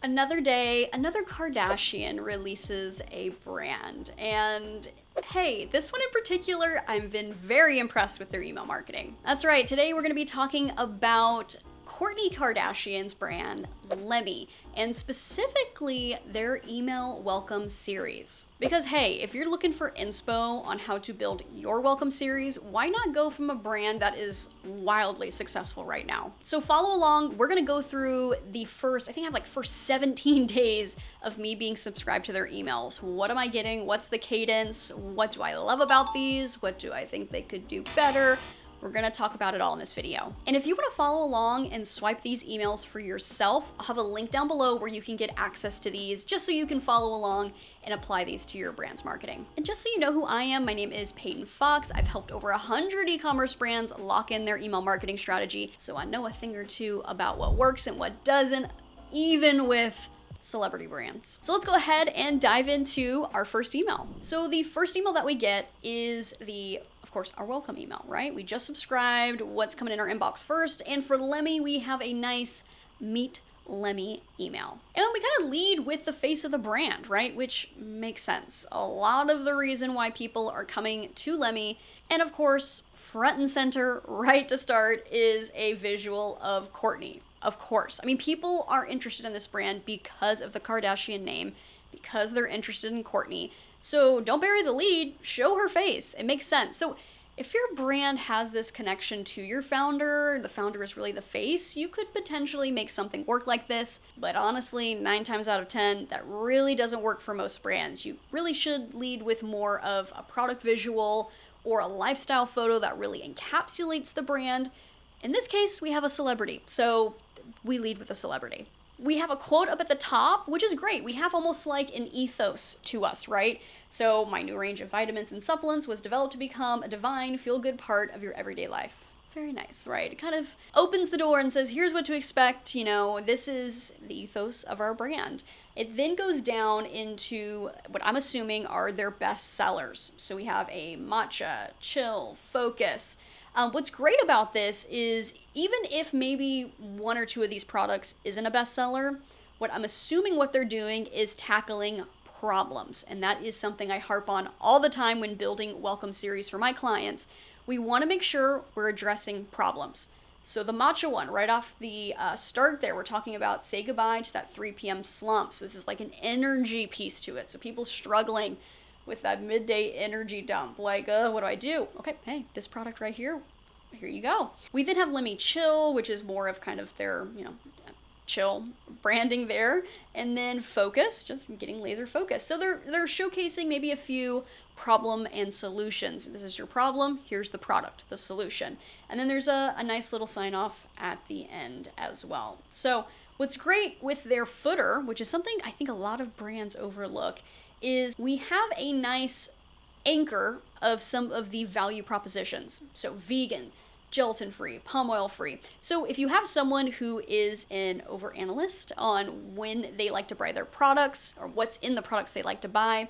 Another day, another Kardashian releases a brand. And hey, this one in particular, I've been very impressed with their email marketing. That's right, today we're going to be talking about Kourtney Kardashian's brand, Lemmy, and specifically their email welcome series. Because hey, if you're looking for inspo on how to build your welcome series, why not go from a brand that is wildly successful right now? So follow along. We're gonna go through the first, I think I have like first 17 days of me being subscribed to their emails. What am I getting? What's the cadence? What do I love about these? What do I think they could do better? We're gonna talk about it all in this video. And if you wanna follow along and swipe these emails for yourself, I'll have a link down below where you can get access to these just so you can follow along and apply these to your brand's marketing. And just so you know who I am, my name is Peyton Fox. I've helped over 100 e-commerce brands lock in their email marketing strategy, so I know a thing or two about what works and what doesn't, even with celebrity brands. So let's go ahead and dive into our first email. So the first email that we get is of course, our welcome email, right? We just subscribed, what's coming in our inbox first, and for Lemmy, we have a nice Meet Lemmy email. And we kind of lead with the face of the brand, right? Which makes sense. A lot of the reason why people are coming to Lemmy, and of course, front and center, right to start, is a visual of Kourtney. Of course. I mean, people are interested in this brand because of the Kardashian name, because they're interested in Kourtney. So don't bury the lead, show her face. It makes sense. So if your brand has this connection to your founder, the founder is really the face, you could potentially make something work like this. But honestly, 9 times out of 10, that really doesn't work for most brands. You really should lead with more of a product visual or a lifestyle photo that really encapsulates the brand. In this case, we have a celebrity, so we lead with a celebrity. We have a quote up at the top, which is great. We have almost like an ethos to us, right? So my new range of vitamins and supplements was developed to become a divine, feel-good part of your everyday life. Very nice, right? It kind of opens the door and says, here's what to expect. You know, this is the ethos of our brand. It then goes down into what I'm assuming are their best sellers. So we have a matcha, chill, focus. What's great about this is even if maybe 1 or 2 of these products isn't a bestseller, what I'm assuming what they're doing is tackling problems. And that is something I harp on all the time when building welcome series for my clients. We want to make sure we're addressing problems. So the matcha one, right off the start there, we're talking about say goodbye to that 3 p.m. slump. So this is like an energy piece to it. So people struggling with that midday energy dump, like, what do I do? Okay, hey, this product right here you go. We then have Lemmy Chill, which is more of kind of their, chill branding there. And then Focus, just getting laser focused. So they're showcasing maybe a few problem and solutions. This is your problem, here's the product, the solution. And then there's a nice little sign off at the end as well. So what's great with their footer, which is something I think a lot of brands overlook, is we have a nice anchor of some of the value propositions. So vegan, gelatin-free, palm oil-free. So if you have someone who is an over-analyst on when they like to buy their products or what's in the products they like to buy,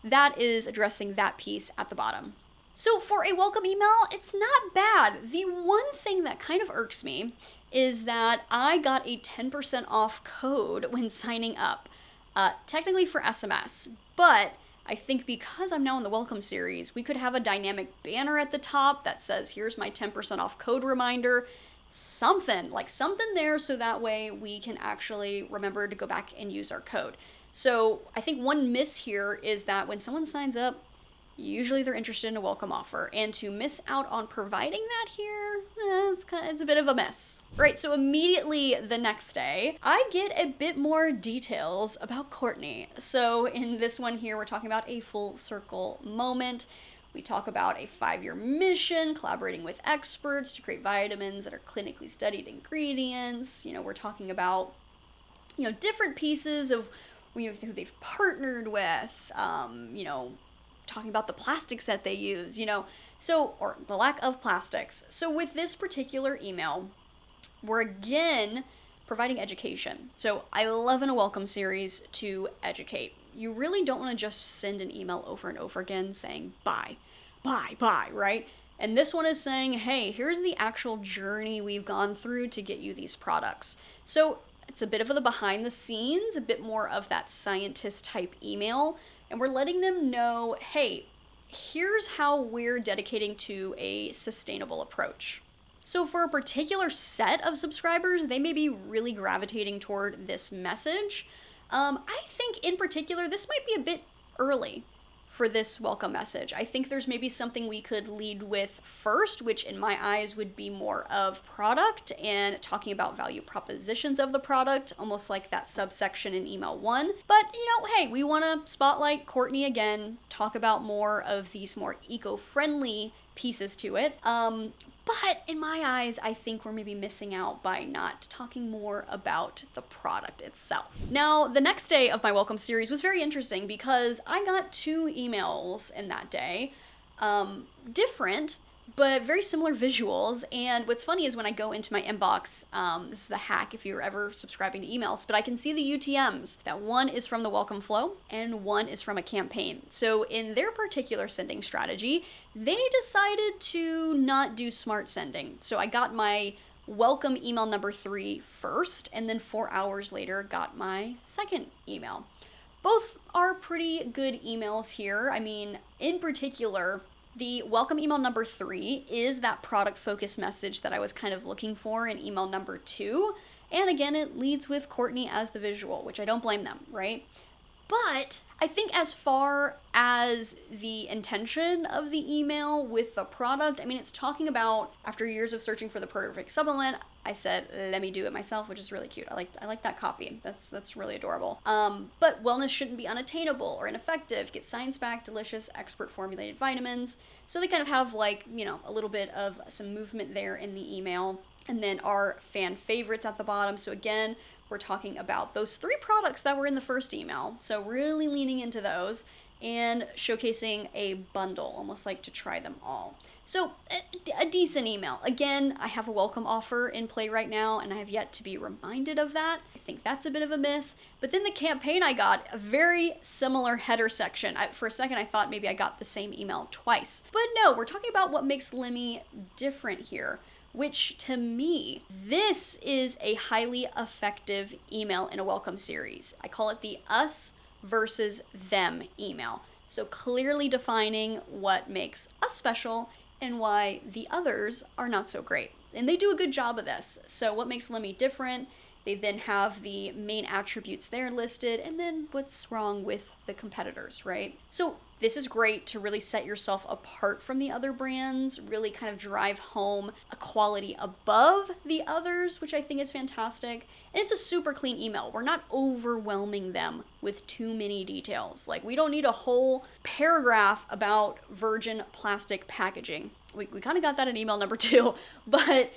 that is addressing that piece at the bottom. So for a welcome email, it's not bad. The one thing that kind of irks me is that I got a 10% off code when signing up. Technically for SMS, but I think because I'm now in the welcome series, we could have a dynamic banner at the top that says, here's my 10% off code reminder, something there so that way we can actually remember to go back and use our code. So I think one miss here is that when someone signs up, usually they're interested in a welcome offer, and to miss out on providing that here, it's a bit of a mess. Right, so immediately the next day, I get a bit more details about Kourtney. So in this one here, we're talking about a full circle moment. We talk about a 5-year mission, collaborating with experts to create vitamins that are clinically studied ingredients. We're talking about, different pieces of, who they've partnered with, talking about the plastics that they use, or the lack of plastics. So with this particular email, we're again providing education. So I love in a welcome series to educate. You really don't want to just send an email over and over again saying bye, right? And this one is saying, hey, here's the actual journey we've gone through to get you these products. So It's a bit of the behind the scenes, a bit more of that scientist type email. And we're letting them know, hey, here's how we're dedicating to a sustainable approach. So for a particular set of subscribers, they may be really gravitating toward this message. I think in particular, this might be a bit early for this welcome message. I think there's maybe something we could lead with first, which in my eyes would be more of product and talking about value propositions of the product, almost like that subsection in email 1. But, hey, we want to spotlight Courtney again, talk about more of these more eco-friendly pieces to it. But in my eyes, I think we're maybe missing out by not talking more about the product itself. Now, the next day of my welcome series was very interesting because I got 2 emails in that day, different, but very similar visuals. And what's funny is when I go into my inbox, this is the hack if you're ever subscribing to emails, but I can see the UTMs. That one is from the welcome flow and one is from a campaign. So in their particular sending strategy, they decided to not do smart sending. So I got my welcome email number 3 first, and then 4 hours later got my second email. Both are pretty good emails here. I mean, in particular, the welcome email number 3 is that product focused message that I was kind of looking for in email number 2. And again, it leads with Courtney as the visual, which I don't blame them, right? But I think as far as the intention of the email with the product, I mean, it's talking about after years of searching for the perfect supplement, I said, let me do it myself, which is really cute. I like that copy. That's really adorable. But wellness shouldn't be unattainable or ineffective. Get science-backed, delicious, expert formulated vitamins. So they kind of have a little bit of some movement there in the email. And then our fan favorites at the bottom. So again, we're talking about those 3 products that were in the first email. So really leaning into those and showcasing a bundle, almost like to try them all. So a decent email. Again, I have a welcome offer in play right now, and I have yet to be reminded of that. I think that's a bit of a miss. But then the campaign I got, a very similar header section. For a second, I thought maybe I got the same email twice. But no, we're talking about what makes Lemmy different here, which to me, this is a highly effective email in a welcome series. I call it the us versus them email. So clearly defining what makes us special and why the others are not so great. And they do a good job of this. So what makes Lemmy different? They then have the main attributes there listed, and then what's wrong with the competitors, right? So this is great to really set yourself apart from the other brands, really kind of drive home a quality above the others, which I think is fantastic. And it's a super clean email. We're not overwhelming them with too many details. Like, we don't need a whole paragraph about virgin plastic packaging. We kind of got that in email number 2, but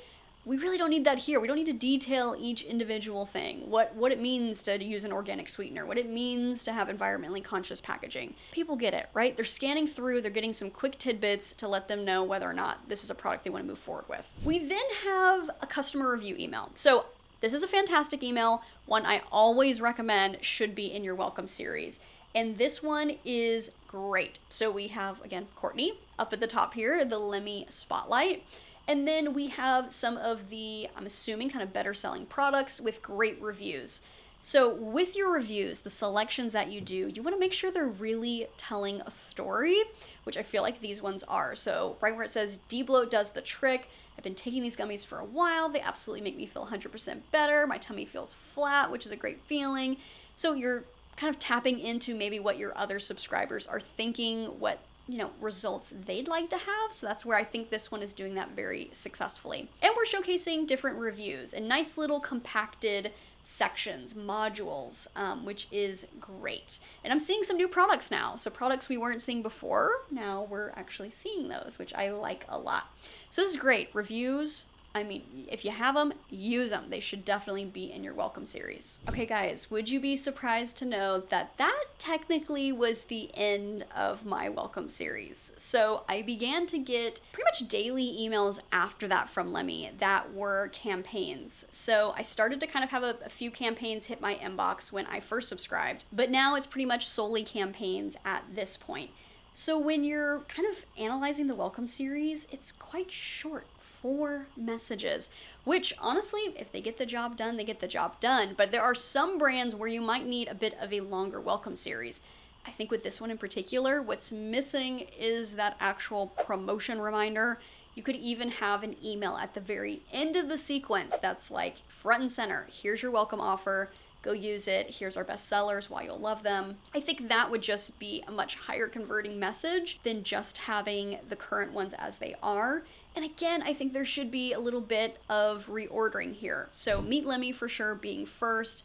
we really don't need that here. We don't need to detail each individual thing, what it means to use an organic sweetener, what it means to have environmentally conscious packaging. People get it, right? They're scanning through, they're getting some quick tidbits to let them know whether or not this is a product they want to move forward with. We then have a customer review email. So this is a fantastic email, one I always recommend should be in your welcome series. And this one is great. So we have, again, Courtney up at the top here, the Lemmy Spotlight. And then we have some of the, I'm assuming, kind of better selling products with great reviews. So with your reviews, the selections that you do, you want to make sure they're really telling a story, which I feel like these ones are. So right where it says, Debloat does the trick. I've been taking these gummies for a while. They absolutely make me feel 100% better. My tummy feels flat, which is a great feeling. So you're kind of tapping into maybe what your other subscribers are thinking, what results they'd like to have. So that's where I think this one is doing that very successfully. And we're showcasing different reviews and nice little compacted sections, modules, which is great. And I'm seeing some new products now. So products we weren't seeing before, now we're actually seeing those, which I like a lot. So this is great. Reviews, I mean, if you have them, use them. They should definitely be in your welcome series. Okay, guys, would you be surprised to know that that technically was the end of my welcome series? So I began to get pretty much daily emails after that from Lemmy that were campaigns. So I started to kind of have a few campaigns hit my inbox when I first subscribed, but now it's pretty much solely campaigns at this point. So when you're kind of analyzing the welcome series, it's quite short. 4 messages, which honestly, if they get the job done, they get the job done. But there are some brands where you might need a bit of a longer welcome series. I think with this one in particular, what's missing is that actual promotion reminder. You could even have an email at the very end of the sequence that's like front and center. Here's your welcome offer. Go use it. Here's our best sellers, why you'll love them. I think that would just be a much higher converting message than just having the current ones as they are. And again, I think there should be a little bit of reordering here. So Meet Lemmy for sure being first.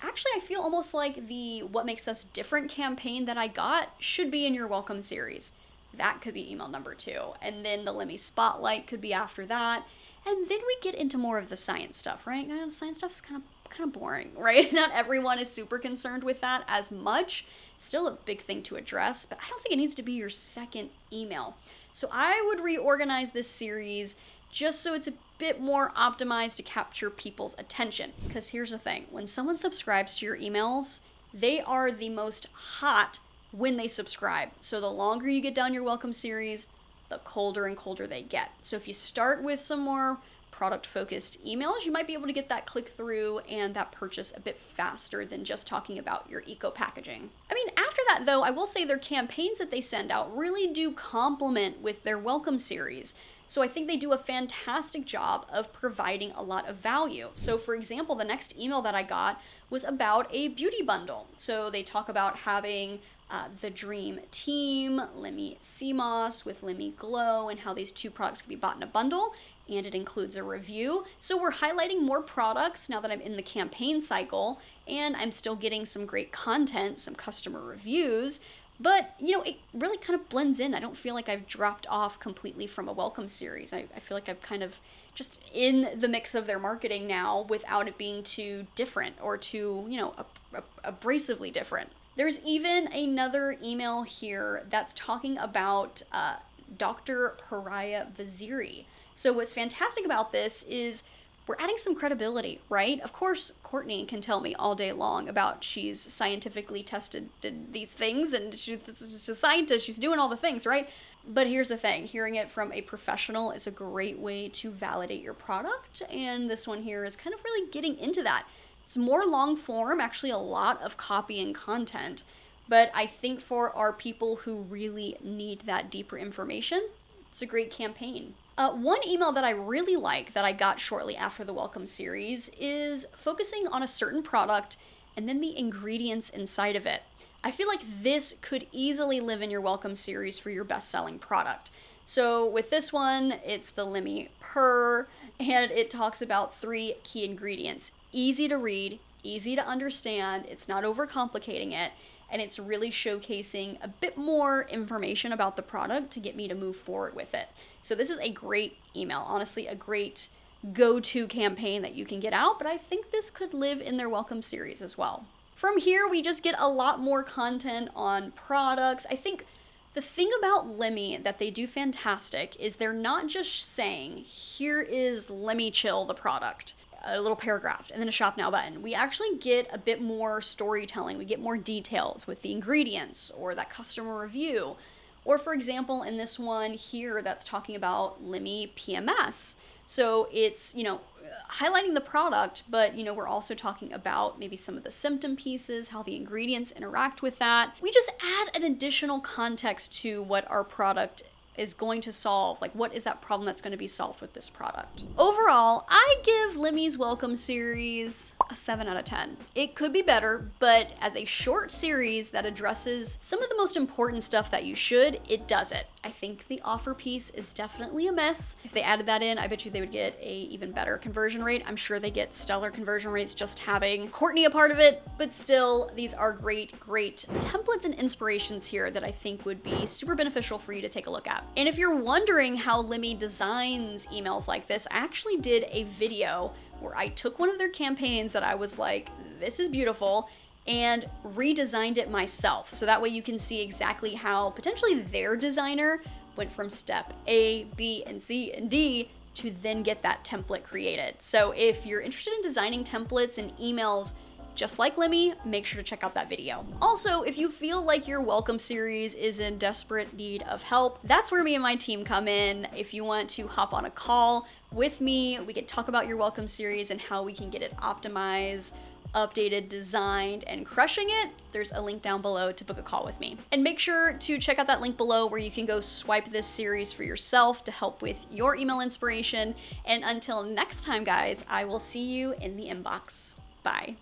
Actually, I feel almost like the What Makes Us Different campaign that I got should be in your welcome series. That could be email number 2. And then the Lemmy Spotlight could be after that. And then we get into more of the science stuff, right? Science stuff is kind of boring, right? Not everyone is super concerned with that as much. Still a big thing to address, but I don't think it needs to be your second email. So I would reorganize this series just so it's a bit more optimized to capture people's attention. Because here's the thing, when someone subscribes to your emails, they are the most hot when they subscribe. So the longer you get down your welcome series, the colder and colder they get. So if you start with some more product-focused emails, you might be able to get that click-through and that purchase a bit faster than just talking about your eco-packaging. I mean, after that though, I will say their campaigns that they send out really do complement with their welcome series. So I think they do a fantastic job of providing a lot of value. So for example, the next email that I got was about a beauty bundle. So they talk about having the Dream Team, Lemmy Sea Moss with Lemmy Glow, and how these 2 products can be bought in a bundle, and it includes a review. So we're highlighting more products now that I'm in the campaign cycle, and I'm still getting some great content, some customer reviews, but it really kind of blends in. I don't feel like I've dropped off completely from a welcome series. I feel like I've kind of just in the mix of their marketing now without it being too different or too, abrasively different. There's even another email here that's talking about Dr. Pariah Vaziri. So what's fantastic about this is we're adding some credibility, right? Of course, Courtney can tell me all day long about she's scientifically tested these things and she's a scientist, she's doing all the things, right? But here's the thing, hearing it from a professional is a great way to validate your product, and this one here is kind of really getting into that. It's more long form, actually a lot of copy and content, but I think for our people who really need that deeper information, it's a great campaign. One email that I really like that I got shortly after the welcome series is focusing on a certain product and then the ingredients inside of it. I feel like this could easily live in your welcome series for your best-selling product. So with this one, it's the Lemmy Purr, and it talks about 3 key ingredients. Easy to read, easy to understand, it's not overcomplicating it, and it's really showcasing a bit more information about the product to get me to move forward with it. So this is a great email, honestly a great go-to campaign that you can get out, but I think this could live in their welcome series as well. From here, we just get a lot more content on products. I think the thing about Lemmy that they do fantastic is they're not just saying, here is Lemmy Chill, the product, a little paragraph, and then a shop now button. We actually get a bit more storytelling. We get more details with the ingredients or that customer review. Or for example, in this one here that's talking about Lemmy PMS. So it's, highlighting the product, but we're also talking about maybe some of the symptom pieces, how the ingredients interact with that. We just add an additional context to what our product is going to solve. Like, what is that problem that's going to be solved with this product? Overall, I give Lemmy's Welcome series a 7 out of 10. It could be better, but as a short series that addresses some of the most important stuff that you should, it does it. I think the offer piece is definitely a mess. If they added that in, I bet you they would get a even better conversion rate. I'm sure they get stellar conversion rates just having Courtney a part of it, but still, these are great templates and inspirations here that I think would be super beneficial for you to take a look at. And if you're wondering how Lemmy designs emails like this, I actually did a video where I took one of their campaigns that I was like, this is beautiful, and redesigned it myself. So that way you can see exactly how potentially their designer went from step A, B, and C, and D to then get that template created. So if you're interested in designing templates and emails just like Lemmy, make sure to check out that video. Also, if you feel like your welcome series is in desperate need of help, that's where me and my team come in. If you want to hop on a call with me, we can talk about your welcome series and how we can get it optimized, updated, designed, and crushing it. There's a link down below to book a call with me. And make sure to check out that link below where you can go swipe this series for yourself to help with your email inspiration. And until next time, guys, I will see you in the inbox. Bye.